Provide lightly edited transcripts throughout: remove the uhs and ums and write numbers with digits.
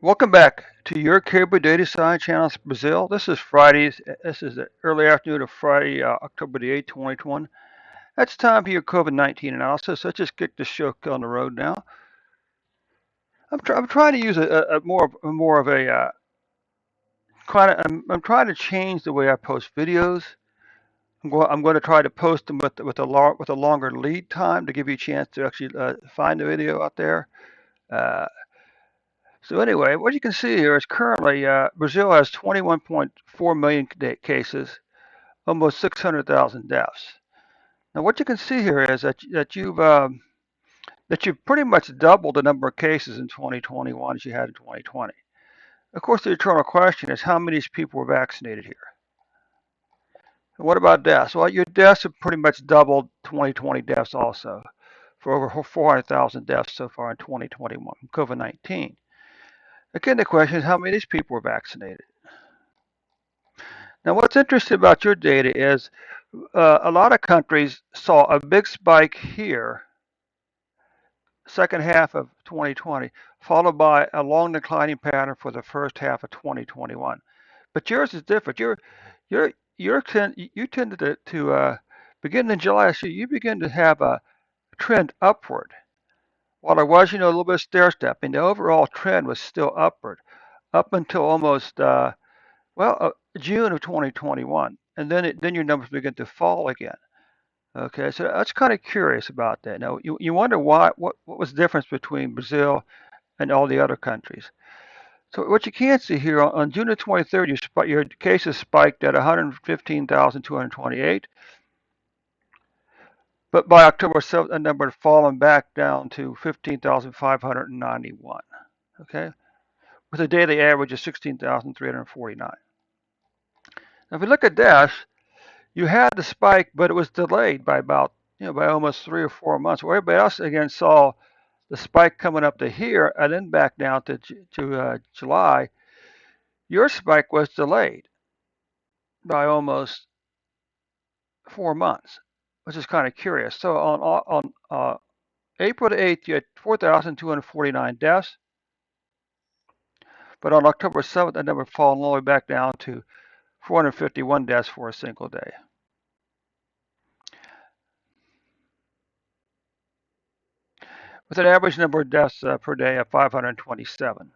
Welcome back to your Cable Data Science channel, Brazil. This is Friday. This is the early afternoon of Friday, October the 8th, 2021. That's time for your COVID-19 analysis. Let's just kick the show on the road now. I'm trying to use more of a I'm trying to change the way I post videos. I'm going to try to post them with a longer lead time to give you a chance to actually find the video out there. Uh, So anyway, what you can see here is currently Brazil has 21.4 million cases, almost 600,000 deaths. Now, what you can see here is that you've pretty much doubled the number of cases in 2021 as you had in 2020. Of course, the eternal question is how many people were vaccinated here. And what about deaths? Well, your deaths have pretty much doubled 2020 deaths also, for over 400,000 deaths so far in 2021 from COVID-19. Again, the question is how many of these people were vaccinated. Now, what's interesting about your data is a lot of countries saw a big spike here, second half of 2020, followed by a long declining pattern for the first half of 2021. But yours is different. You tended to begin in July last year. You begin to have a trend upward. While there was, a little bit of stair stepping, the overall trend was still upward up until almost June of 2021, and then your numbers begin to fall again. Okay, so that's kind of curious about that. Now you wonder what was the difference between Brazil and all the other countries. So what you can see here on June the 23rd, your cases spiked at 115,228, but by October 7th, that number had fallen back down to 15,591. Okay, with a daily average of 16,349. Now, if we look at deaths, you had the spike, but it was delayed by by almost 3 or 4 months. Where everybody else again saw the spike coming up to here and then back down to July, your spike was delayed by almost 4 months, which is kind of curious. So on April the 8th, you had 4,249 deaths, but on October 7th, that number fallen all the way back down to 451 deaths for a single day. With an average number of deaths per day of 527.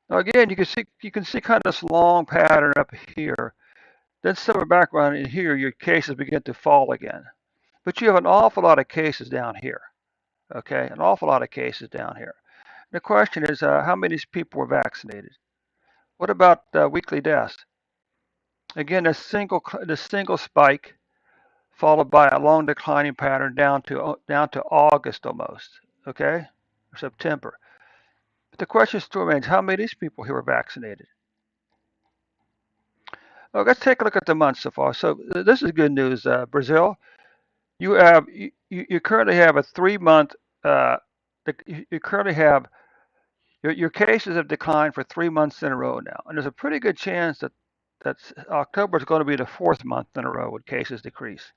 Now again, you can see kind of this long pattern up here. Then somewhere back around in here, your cases begin to fall again. But you have an awful lot of cases down here. Okay, an awful lot of cases down here. The question is, how many people were vaccinated? What about weekly deaths? Again, the single spike followed by a long declining pattern down to August almost. Okay, or September. But the question still remains: how many of these people here were vaccinated? Oh, let's take a look at the months so far. So this is good news. Brazil, you currently have a 3 month. You currently have your cases have declined for 3 months in a row now, and there's a pretty good chance that October is going to be the fourth month in a row with cases decrease.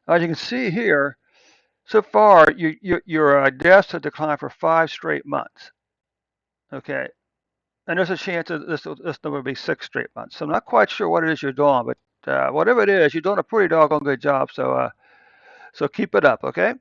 As you can see here, so far your deaths have declined for 5 straight months. Okay, and there's a chance that this number will be 6 straight months. So I'm not quite sure what it is you're doing, but whatever it is, you're doing a pretty doggone good job. So keep it up, okay?